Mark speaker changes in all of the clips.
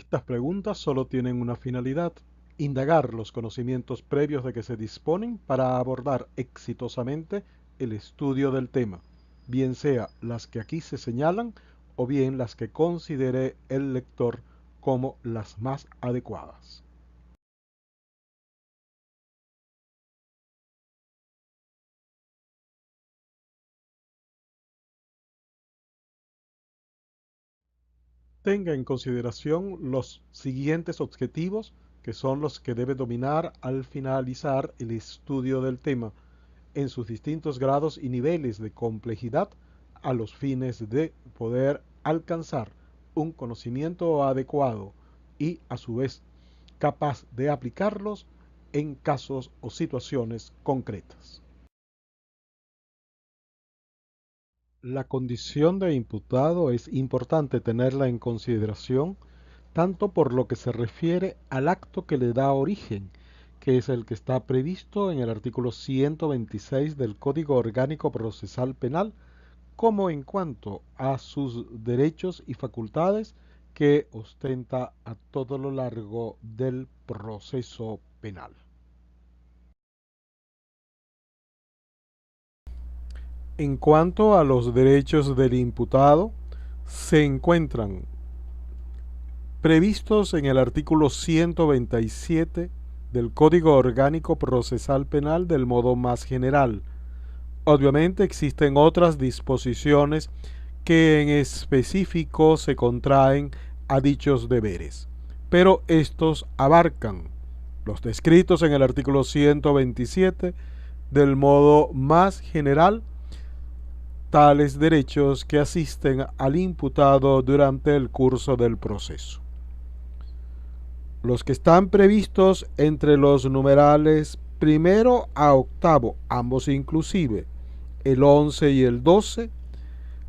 Speaker 1: Estas preguntas solo tienen una finalidad: indagar los conocimientos previos de que se disponen para abordar exitosamente el estudio del tema, bien sea las que aquí se señalan o bien las que considere el lector como las más adecuadas. Tenga en consideración los siguientes objetivos, que son los que debe dominar al finalizar el estudio del tema, en sus distintos grados y niveles de complejidad, a los fines de poder alcanzar un conocimiento adecuado y, a su vez, capaz de aplicarlos en casos o situaciones concretas. La condición de imputado es importante tenerla en consideración tanto por lo que se refiere al acto que le da origen, que es el que está previsto en el artículo 126 del Código Orgánico Procesal Penal, como en cuanto a sus derechos y facultades que ostenta a todo lo largo del proceso penal. En cuanto a los derechos del imputado, se encuentran previstos en el artículo 127 del Código Orgánico Procesal Penal del modo más general. Obviamente existen otras disposiciones que en específico se contraen a dichos deberes, pero estos abarcan los descritos en el artículo 127 del modo más general, tales derechos que asisten al imputado durante el curso del proceso. Los que están previstos entre los numerales primero a octavo, ambos inclusive, el 11 y el 12,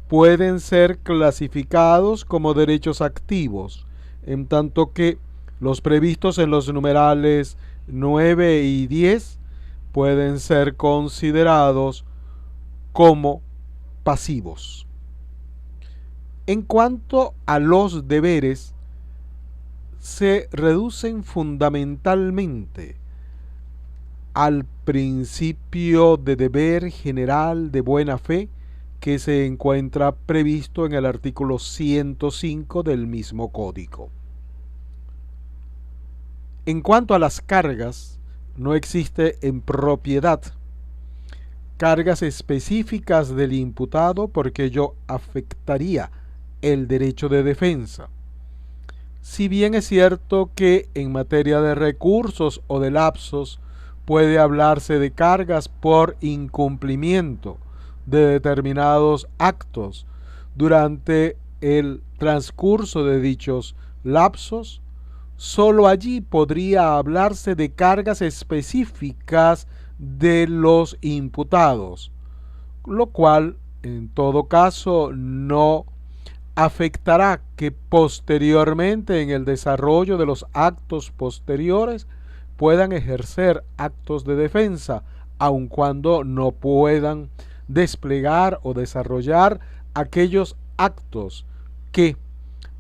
Speaker 1: pueden ser clasificados como derechos activos, en tanto que los previstos en los numerales 9 y 10 pueden ser considerados como pasivos. En cuanto a los deberes, se reducen fundamentalmente al principio de deber general de buena fe que se encuentra previsto en el artículo 105 del mismo código. En cuanto a las cargas, no existe en propiedad cargas específicas del imputado porque ello afectaría el derecho de defensa. Si bien es cierto que en materia de recursos o de lapsos puede hablarse de cargas por incumplimiento de determinados actos durante el transcurso de dichos lapsos, solo allí podría hablarse de cargas específicas de los imputados, lo cual en todo caso no afectará que posteriormente en el desarrollo de los actos posteriores puedan ejercer actos de defensa, aun cuando no puedan desplegar o desarrollar aquellos actos que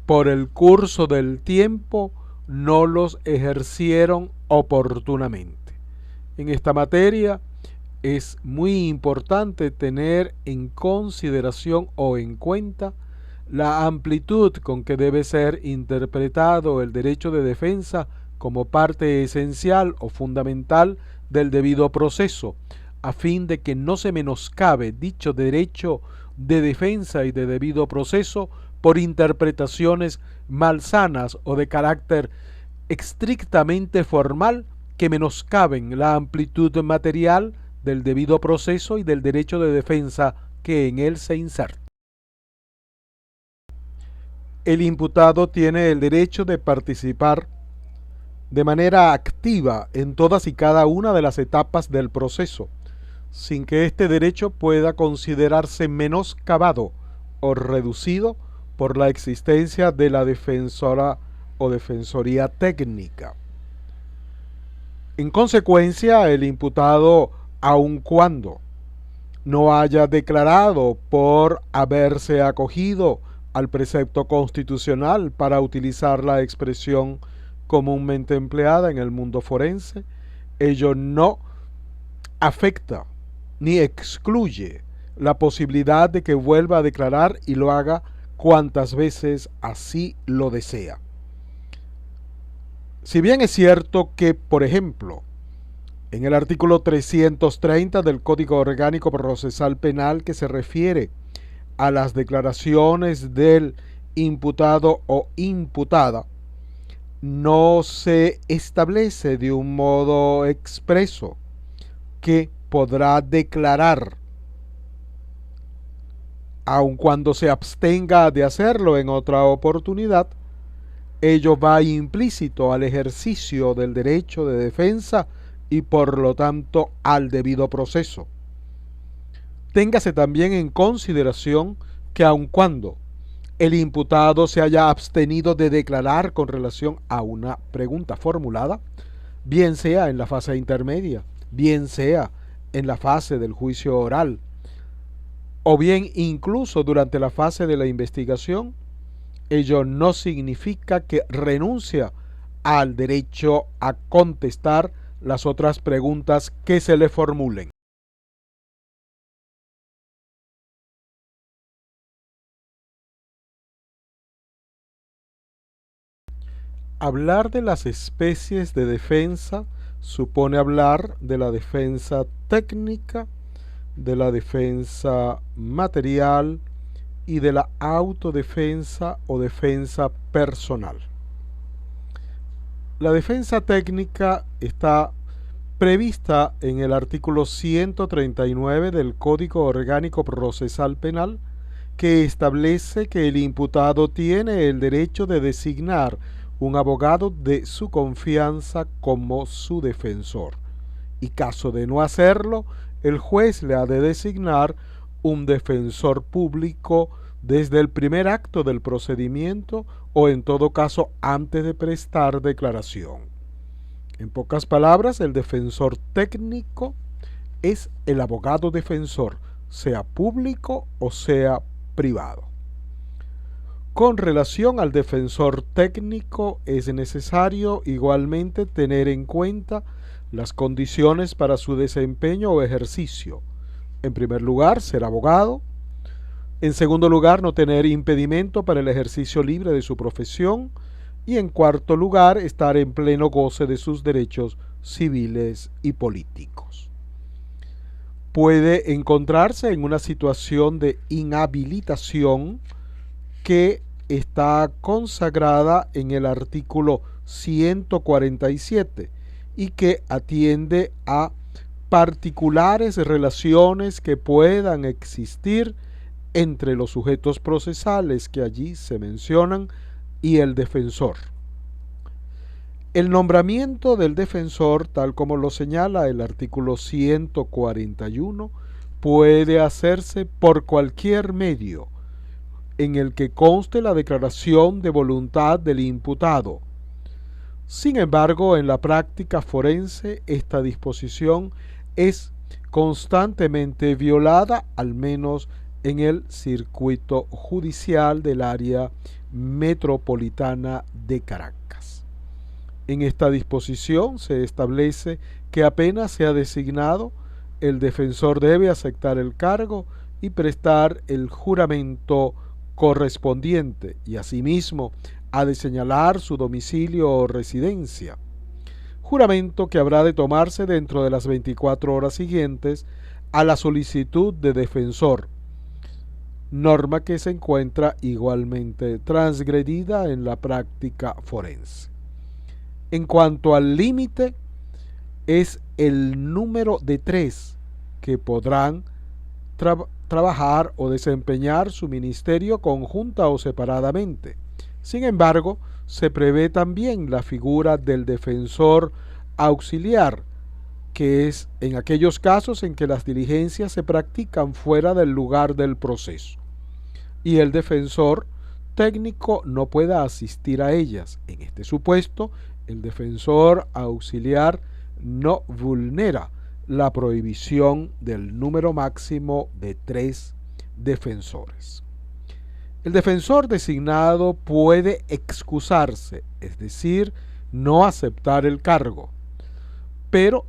Speaker 1: por el curso del tiempo no los ejercieron oportunamente. En esta materia es muy importante tener en consideración o en cuenta la amplitud con que debe ser interpretado el derecho de defensa como parte esencial o fundamental del debido proceso, a fin de que no se menoscabe dicho derecho de defensa y de debido proceso por interpretaciones malsanas o de carácter estrictamente formal que menoscaben la amplitud material del debido proceso y del derecho de defensa que en él se inserta. El imputado tiene el derecho de participar de manera activa en todas y cada una de las etapas del proceso, sin que este derecho pueda considerarse menoscabado o reducido por la existencia de la defensora o defensoría técnica. En consecuencia, el imputado, aun cuando no haya declarado por haberse acogido al precepto constitucional para utilizar la expresión comúnmente empleada en el mundo forense, ello no afecta ni excluye la posibilidad de que vuelva a declarar y lo haga cuantas veces así lo desea. Si bien es cierto que, por ejemplo, en el artículo 330 del Código Orgánico Procesal Penal, que se refiere a las declaraciones del imputado o imputada, no se establece de un modo expreso que podrá declarar, aun cuando se abstenga de hacerlo en otra oportunidad. Ello va implícito al ejercicio del derecho de defensa y por lo tanto al debido proceso. Téngase también en consideración que aun cuando el imputado se haya abstenido de declarar con relación a una pregunta formulada, bien sea en la fase intermedia, bien sea en la fase del juicio oral, o bien incluso durante la fase de la investigación, ello no significa que renuncia al derecho a contestar las otras preguntas que se le formulen. Hablar de las especies de defensa supone hablar de la defensa técnica, de la defensa material y de la autodefensa o defensa personal. La defensa técnica está prevista en el artículo 139 del Código Orgánico Procesal Penal, que establece que el imputado tiene el derecho de designar un abogado de su confianza como su defensor, y caso de no hacerlo, el juez le ha de designar un defensor público desde el primer acto del procedimiento o en todo caso antes de prestar declaración. En pocas palabras, el defensor técnico es el abogado defensor, sea público o sea privado. Con relación al defensor técnico, es necesario igualmente tener en cuenta las condiciones para su desempeño o ejercicio. En primer lugar, ser abogado. En segundo lugar, no tener impedimento para el ejercicio libre de su profesión. Y en cuarto lugar, estar en pleno goce de sus derechos civiles y políticos. Puede encontrarse en una situación de inhabilitación que está consagrada en el artículo 147 y que atiende a particulares relaciones que puedan existir entre los sujetos procesales que allí se mencionan y el defensor. El nombramiento del defensor, tal como lo señala el artículo 141, puede hacerse por cualquier medio en el que conste la declaración de voluntad del imputado. Sin embargo, en la práctica forense, esta disposición es constantemente violada, al menos en el circuito judicial del área metropolitana de Caracas. En esta disposición se establece que apenas sea designado, el defensor debe aceptar el cargo y prestar el juramento correspondiente y asimismo ha de señalar su domicilio o residencia. Juramento que habrá de tomarse dentro de las 24 horas siguientes a la solicitud de defensor, norma que se encuentra igualmente transgredida en la práctica forense. En cuanto al límite, es el número de 3 que podrán trabajar o desempeñar su ministerio conjunta o separadamente. Sin embargo, se prevé también la figura del defensor auxiliar, que es en aquellos casos en que las diligencias se practican fuera del lugar del proceso y el defensor técnico no pueda asistir a ellas. En este supuesto, el defensor auxiliar no vulnera la prohibición del número máximo de 3 defensores. El defensor designado puede excusarse, es decir, no aceptar el cargo, pero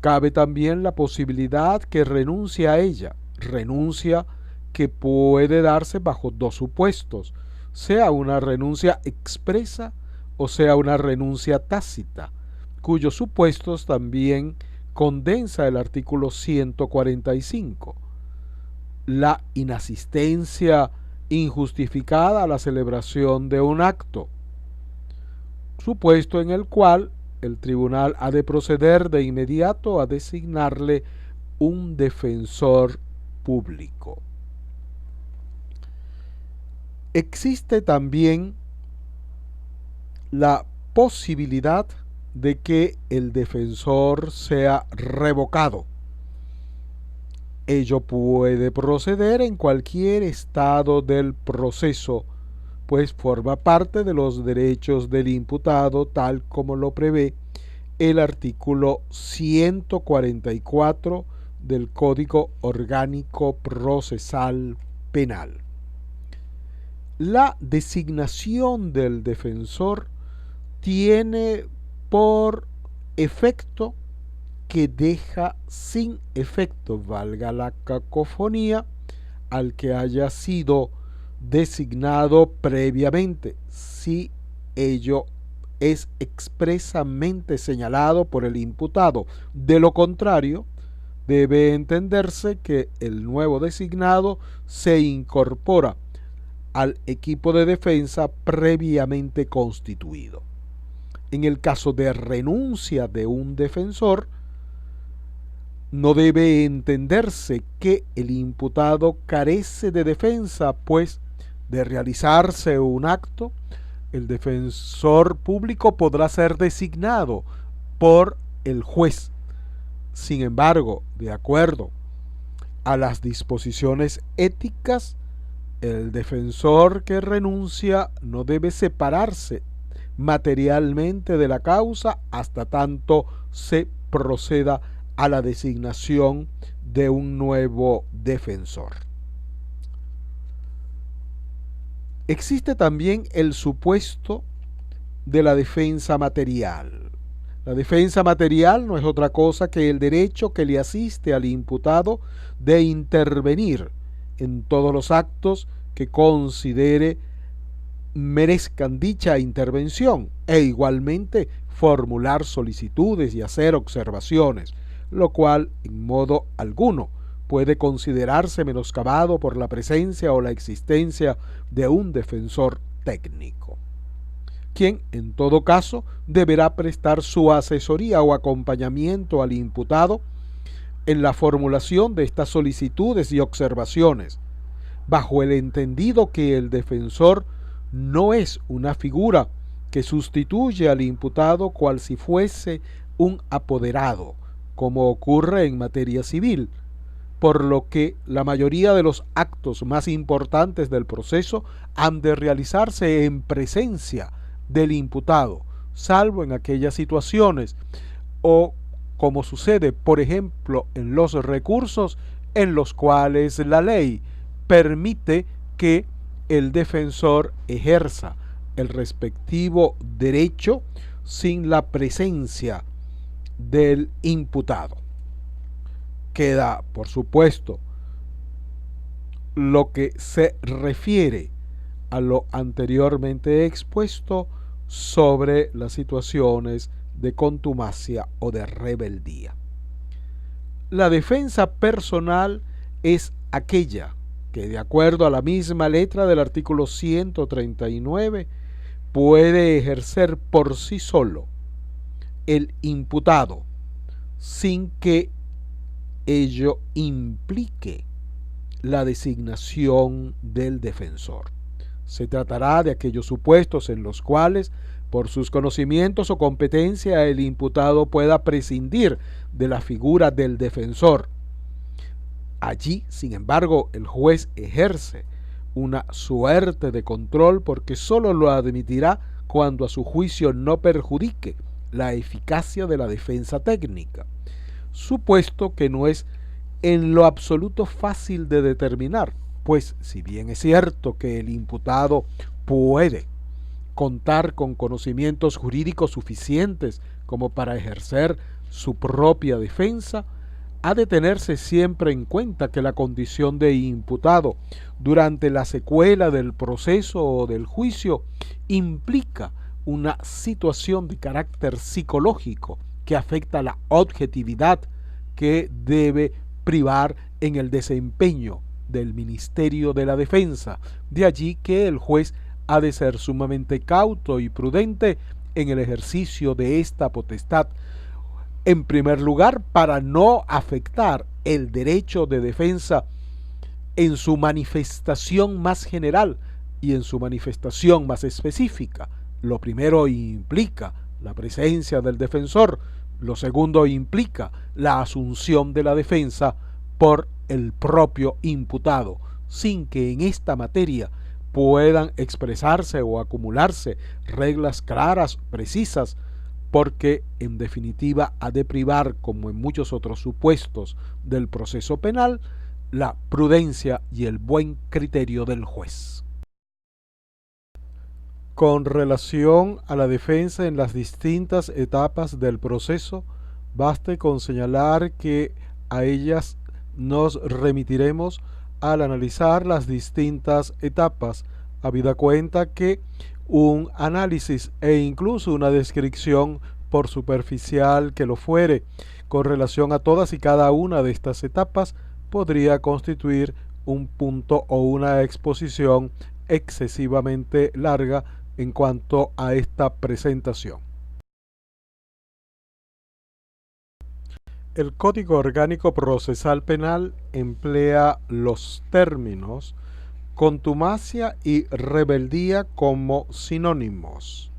Speaker 1: cabe también la posibilidad que renuncie a ella, renuncia que puede darse bajo dos supuestos, sea una renuncia expresa o sea una renuncia tácita, cuyos supuestos también condensa el artículo 145. La inasistencia injustificada a la celebración de un acto, supuesto en el cual el tribunal ha de proceder de inmediato a designarle un defensor público. Existe también la posibilidad de que el defensor sea revocado. Ello puede proceder en cualquier estado del proceso, pues forma parte de los derechos del imputado, tal como lo prevé el artículo 144 del Código Orgánico Procesal Penal. La designación del defensor tiene por efecto que deja sin efecto, valga la cacofonía, al que haya sido designado previamente, si ello es expresamente señalado por el imputado. De lo contrario, debe entenderse que el nuevo designado se incorpora al equipo de defensa previamente constituido. En el caso de renuncia de un defensor, no debe entenderse que el imputado carece de defensa, pues de realizarse un acto, el defensor público podrá ser designado por el juez. Sin embargo, de acuerdo a las disposiciones éticas, el defensor que renuncia no debe separarse materialmente de la causa hasta tanto se proceda a la designación de un nuevo defensor. Existe también el supuesto de la defensa material. La defensa material no es otra cosa que el derecho que le asiste al imputado de intervenir en todos los actos que considere merezcan dicha intervención e igualmente formular solicitudes y hacer observaciones, lo cual en modo alguno puede considerarse menoscabado por la presencia o la existencia de un defensor técnico, quien en todo caso deberá prestar su asesoría o acompañamiento al imputado en la formulación de estas solicitudes y observaciones, bajo el entendido que el defensor no es una figura que sustituye al imputado cual si fuese un apoderado, como ocurre en materia civil, por lo que la mayoría de los actos más importantes del proceso han de realizarse en presencia del imputado, salvo en aquellas situaciones o como sucede, por ejemplo, en los recursos en los cuales la ley permite que el defensor ejerza el respectivo derecho sin la presencia del imputado. Queda, por supuesto, lo que se refiere a lo anteriormente expuesto sobre las situaciones de contumacia o de rebeldía. La defensa personal es aquella que, de acuerdo a la misma letra del artículo 139, puede ejercer por sí solo el imputado sin que ello implique la designación del defensor. Se tratará de aquellos supuestos en los cuales, por sus conocimientos o competencia, el imputado pueda prescindir de la figura del defensor. Allí, sin embargo, el juez ejerce una suerte de control porque sólo lo admitirá cuando a su juicio no perjudique la eficacia de la defensa técnica, supuesto que no es en lo absoluto fácil de determinar, pues si bien es cierto que el imputado puede contar con conocimientos jurídicos suficientes como para ejercer su propia defensa, ha de tenerse siempre en cuenta que la condición de imputado durante la secuela del proceso o del juicio implica una situación de carácter psicológico que afecta la objetividad que debe privar en el desempeño del Ministerio de la Defensa. De allí que el juez ha de ser sumamente cauto y prudente en el ejercicio de esta potestad. En primer lugar, para no afectar el derecho de defensa en su manifestación más general y en su manifestación más específica. Lo primero implica la presencia del defensor, lo segundo implica la asunción de la defensa por el propio imputado, sin que en esta materia puedan expresarse o acumularse reglas claras, precisas, porque en definitiva ha de privar, como en muchos otros supuestos del proceso penal, la prudencia y el buen criterio del juez. Con relación a la defensa en las distintas etapas del proceso, baste con señalar que a ellas nos remitiremos al analizar las distintas etapas, habida cuenta que un análisis e incluso una descripción, por superficial que lo fuere, con relación a todas y cada una de estas etapas, podría constituir un punto o una exposición excesivamente larga en cuanto a esta presentación. El Código Orgánico Procesal Penal emplea los términos contumacia y rebeldía como sinónimos.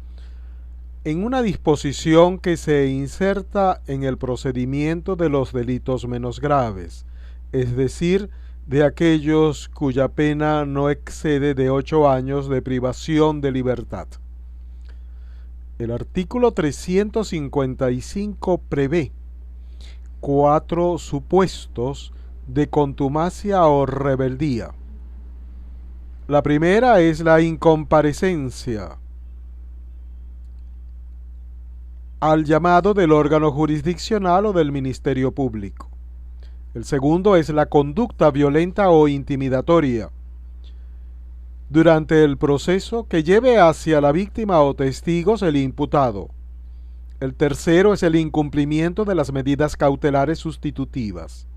Speaker 1: En una disposición que se inserta en el procedimiento de los delitos menos graves, es decir, de aquellos cuya pena no excede de 8 años de privación de libertad. El artículo 355 prevé 4 supuestos de contumacia o rebeldía. La primera es la incomparecencia al llamado del órgano jurisdiccional o del Ministerio Público. El segundo es la conducta violenta o intimidatoria durante el proceso que lleve hacia la víctima o testigos el imputado. El tercero es el incumplimiento de las medidas cautelares sustitutivas.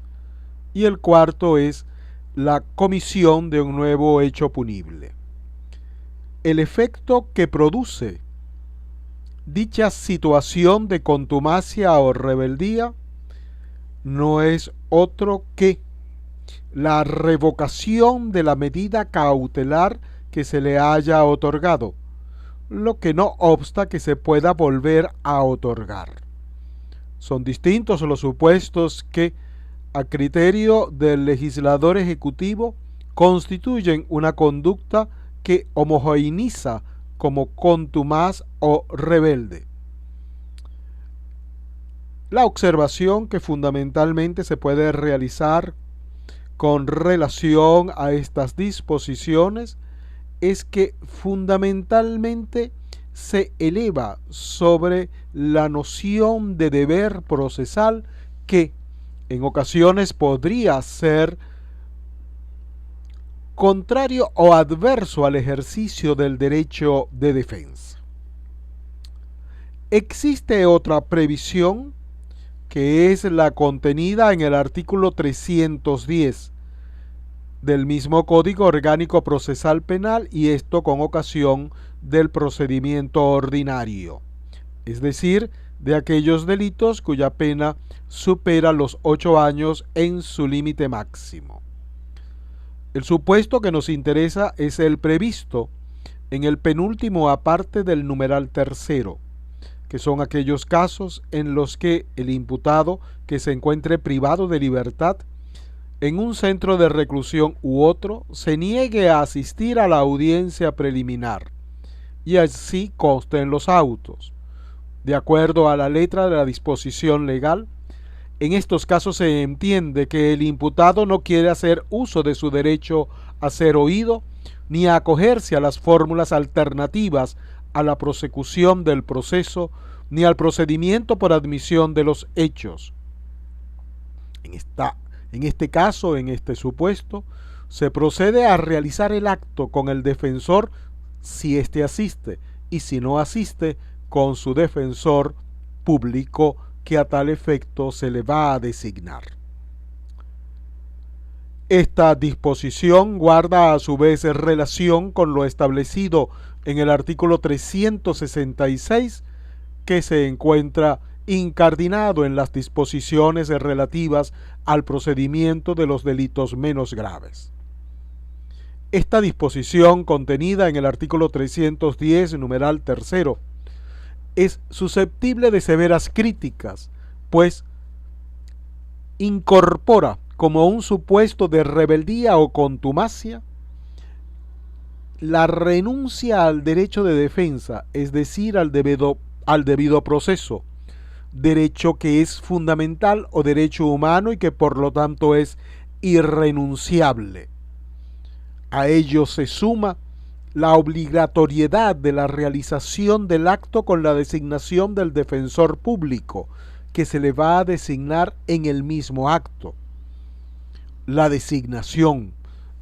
Speaker 1: Y el cuarto es la comisión de un nuevo hecho punible. El efecto que produce dicha situación de contumacia o rebeldía no es otro que la revocación de la medida cautelar que se le haya otorgado, lo que no obsta que se pueda volver a otorgar. Son distintos los supuestos que, a criterio del legislador ejecutivo, constituyen una conducta que homogeneiza como contumaz o rebelde. La observación que fundamentalmente se puede realizar con relación a estas disposiciones es que fundamentalmente se eleva sobre la noción de deber procesal que en ocasiones podría ser contrario o adverso al ejercicio del derecho de defensa. Existe otra previsión que es la contenida en el artículo 310 del mismo Código Orgánico Procesal Penal, y esto con ocasión del procedimiento ordinario, es decir, de aquellos delitos cuya pena supera los 8 años en su límite máximo. El supuesto que nos interesa es el previsto en el penúltimo aparte del numeral tercero, que son aquellos casos en los que el imputado que se encuentre privado de libertad en un centro de reclusión u otro se niegue a asistir a la audiencia preliminar y así conste en los autos. De acuerdo a la letra de la disposición legal, en estos casos se entiende que el imputado no quiere hacer uso de su derecho a ser oído ni a acogerse a las fórmulas alternativas a la prosecución del proceso ni al procedimiento por admisión de los hechos. En este caso, en este supuesto, se procede a realizar el acto con el defensor si éste asiste, y si no asiste, con su defensor público que a tal efecto se le va a designar. Esta disposición guarda a su vez relación con lo establecido en el artículo 366, que se encuentra incardinado en las disposiciones relativas al procedimiento de los delitos menos graves. Esta disposición contenida en el artículo 310, numeral tercero, es susceptible de severas críticas, pues incorpora como un supuesto de rebeldía o contumacia la renuncia al derecho de defensa, es decir, al debido proceso, derecho que es fundamental o derecho humano y que por lo tanto es irrenunciable. A ello se suma la obligatoriedad de la realización del acto con la designación del defensor público, que se le va a designar en el mismo acto. La designación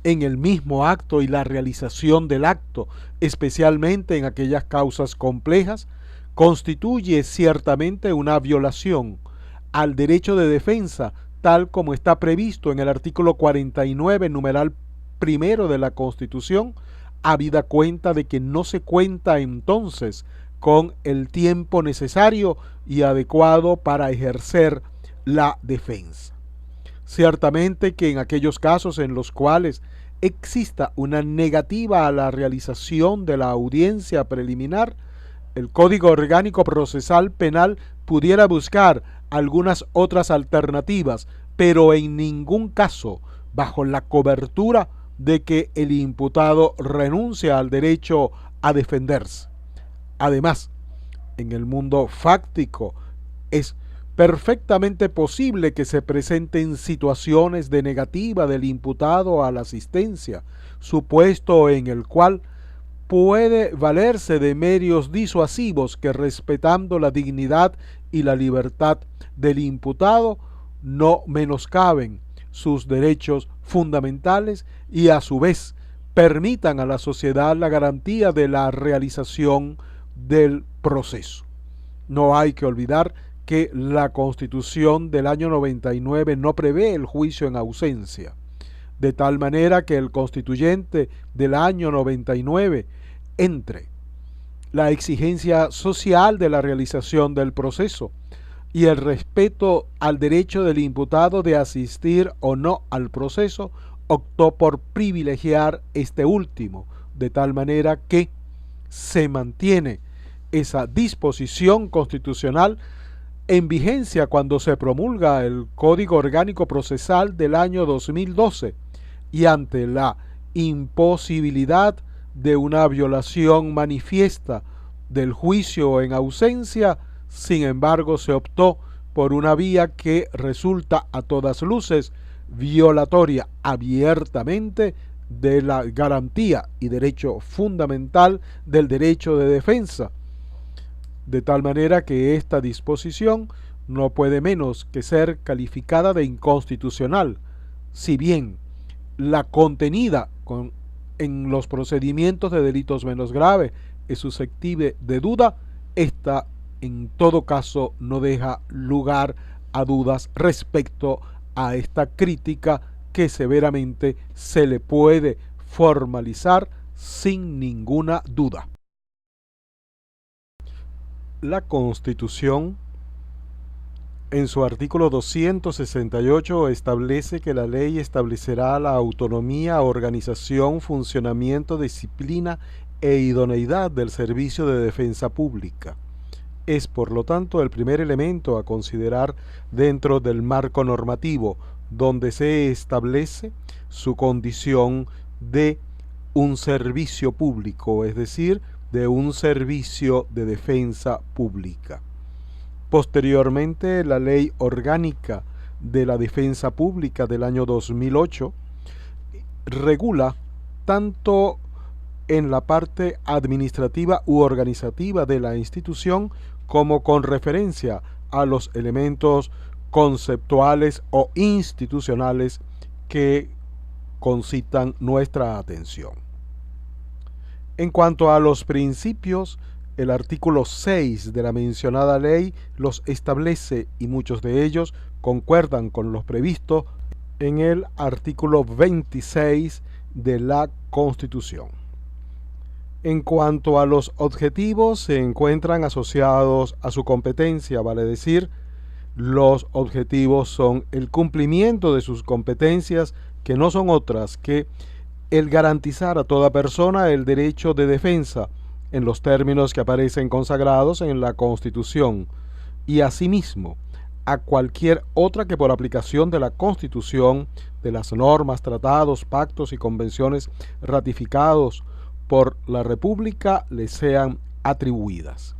Speaker 1: en el mismo acto y la realización del acto, especialmente en aquellas causas complejas, constituye ciertamente una violación al derecho de defensa, tal como está previsto en el artículo 49, numeral primero de la Constitución, habida cuenta de que no se cuenta entonces con el tiempo necesario y adecuado para ejercer la defensa. Ciertamente que en aquellos casos en los cuales exista una negativa a la realización de la audiencia preliminar, el Código Orgánico Procesal Penal pudiera buscar algunas otras alternativas, pero en ningún caso bajo la cobertura de que el imputado renuncia al derecho a defenderse. Además, en el mundo fáctico es perfectamente posible que se presenten situaciones de negativa del imputado a la asistencia, supuesto en el cual puede valerse de medios disuasivos que, respetando la dignidad y la libertad del imputado, no menoscaben sus derechos fundamentales y a su vez permitan a la sociedad la garantía de la realización del proceso. No hay que olvidar que la Constitución del año 99 no prevé el juicio en ausencia, de tal manera que el constituyente del año 99 entre la exigencia social de la realización del proceso y el respeto al derecho del imputado de asistir o no al proceso, optó por privilegiar este último, de tal manera que se mantiene esa disposición constitucional en vigencia cuando se promulga el Código Orgánico Procesal del año 2012 y ante la imposibilidad de una violación manifiesta del juicio en ausencia, sin embargo se optó por una vía que resulta a todas luces violatoria abiertamente de la garantía y derecho fundamental del derecho de defensa, de tal manera que esta disposición no puede menos que ser calificada de inconstitucional, si bien la contenida en los procedimientos de delitos menos graves es susceptible de duda, esta en todo caso no deja lugar a dudas respecto a esta crítica que severamente se le puede formalizar sin ninguna duda. La Constitución, en su artículo 268, establece que la ley establecerá la autonomía, organización, funcionamiento, disciplina e idoneidad del servicio de defensa pública. Es, por lo tanto, el primer elemento a considerar dentro del marco normativo, donde se establece su condición de un servicio público, es decir, de un servicio de defensa pública. Posteriormente, la Ley Orgánica de la Defensa Pública del año 2008 regula tanto en la parte administrativa u organizativa de la institución como con referencia a los elementos conceptuales o institucionales que concitan nuestra atención. En cuanto a los principios, el artículo 6 de la mencionada ley los establece y muchos de ellos concuerdan con los previstos en el artículo 26 de la Constitución. En cuanto a los objetivos, se encuentran asociados a su competencia, vale decir, los objetivos son el cumplimiento de sus competencias, que no son otras que el garantizar a toda persona el derecho de defensa en los términos que aparecen consagrados en la Constitución, y asimismo a cualquier otra que por aplicación de la Constitución, de las normas, tratados, pactos y convenciones ratificados por la República le sean atribuidas.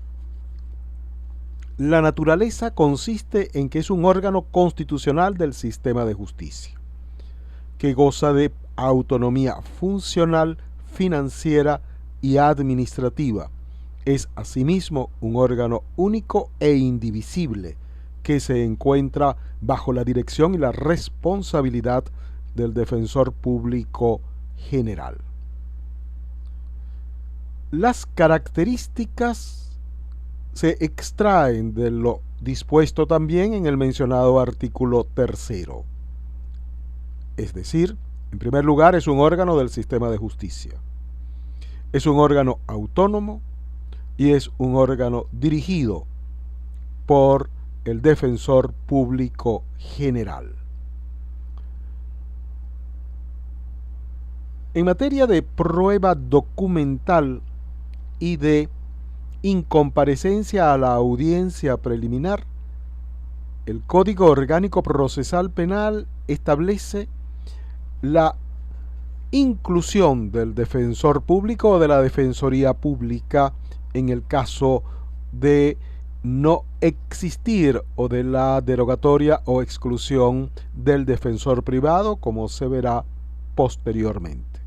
Speaker 1: La naturaleza consiste en que es un órgano constitucional del sistema de justicia, que goza de autonomía funcional, financiera y administrativa. Es asimismo un órgano único e indivisible que se encuentra bajo la dirección y la responsabilidad del Defensor Público General. Las características se extraen de lo dispuesto también en el mencionado artículo 3. Es decir, en primer lugar, es un órgano del sistema de justicia. Es un órgano autónomo y es un órgano dirigido por el Defensor Público General. En materia de prueba documental y de incomparecencia a la audiencia preliminar, el Código Orgánico Procesal Penal establece la inclusión del defensor público o de la defensoría pública en el caso de no existir o de la derogatoria o exclusión del defensor privado, como se verá posteriormente.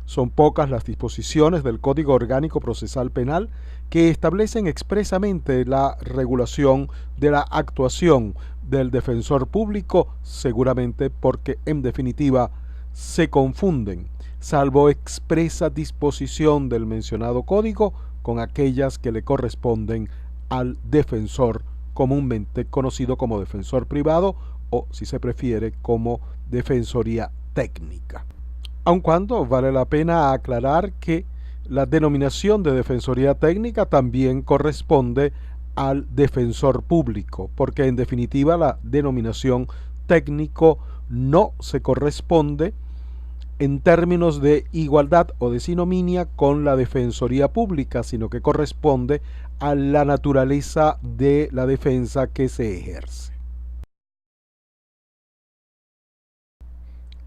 Speaker 1: Son pocas las disposiciones del Código Orgánico Procesal Penal que establecen expresamente la regulación de la actuación del defensor público, seguramente porque en definitiva se confunden, salvo expresa disposición del mencionado código, con aquellas que le corresponden al defensor comúnmente conocido como defensor privado o, si se prefiere, como defensoría técnica. Aun cuando vale la pena aclarar que la denominación de defensoría técnica también corresponde al defensor público, porque en definitiva la denominación técnico no se corresponde en términos de igualdad o de sinominia con la defensoría pública, sino que corresponde a la naturaleza de la defensa que se ejerce.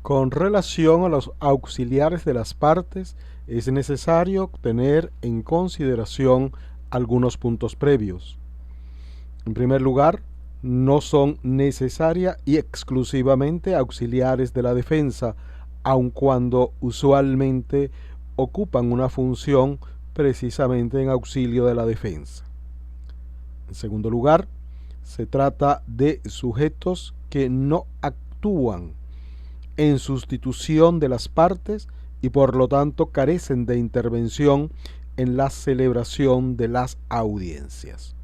Speaker 1: Con relación a los auxiliares de las partes, es necesario tener en consideración algunos puntos previos. En primer lugar, no son necesarias y exclusivamente auxiliares de la defensa, aun cuando usualmente ocupan una función precisamente en auxilio de la defensa. En segundo lugar, se trata de sujetos que no actúan en sustitución de las partes y por lo tanto carecen de intervención en la celebración de las audiencias.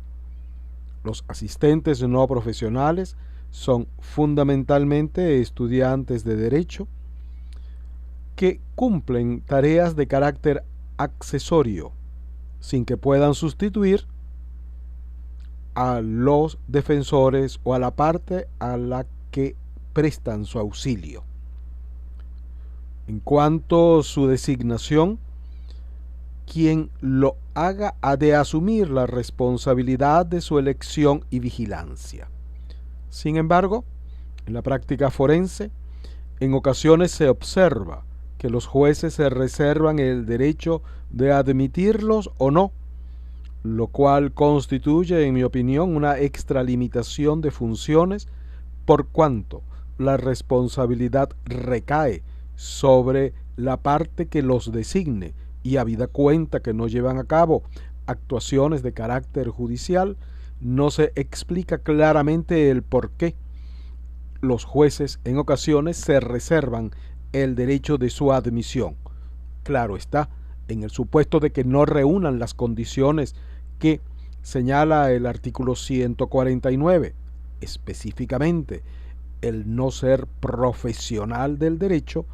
Speaker 1: Los asistentes no profesionales son fundamentalmente estudiantes de derecho que cumplen tareas de carácter accesorio sin que puedan sustituir a los defensores o a la parte a la que prestan su auxilio. En cuanto a su designación, quien lo haga ha de asumir la responsabilidad de su elección y vigilancia. Sin embargo, en la práctica forense, en ocasiones se observa que los jueces se reservan el derecho de admitirlos o no, lo cual constituye, en mi opinión, una extralimitación de funciones, por cuanto la responsabilidad recae sobre la parte que los designe y habida cuenta que no llevan a cabo actuaciones de carácter judicial, no se explica claramente el por qué los jueces en ocasiones se reservan el derecho de su admisión. Claro está, en el supuesto de que no reúnan las condiciones que señala el artículo 149, específicamente el no ser profesional del derecho,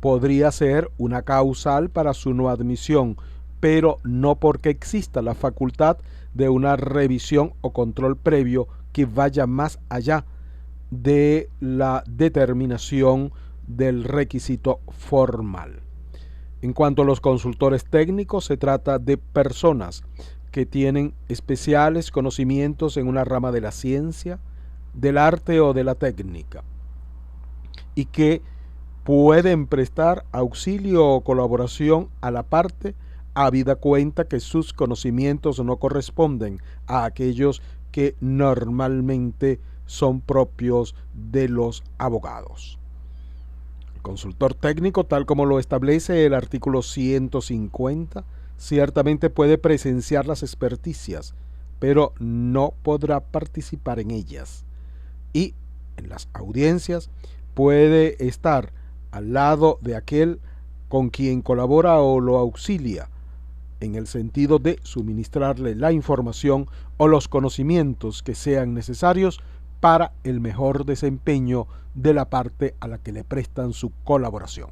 Speaker 1: podría ser una causal para su no admisión, pero no porque exista la facultad de una revisión o control previo que vaya más allá de la determinación del requisito formal. En cuanto a los consultores técnicos, se trata de personas que tienen especiales conocimientos en una rama de la ciencia, del arte o de la técnica, y que pueden prestar auxilio o colaboración a la parte, habida cuenta que sus conocimientos no corresponden a aquellos que normalmente son propios de los abogados. El consultor técnico, tal como lo establece el artículo 150, ciertamente puede presenciar las experticias, pero no podrá participar en ellas. Y en las audiencias puede estar al lado de aquel con quien colabora o lo auxilia, en el sentido de suministrarle la información o los conocimientos que sean necesarios para el mejor desempeño de la parte a la que le prestan su colaboración.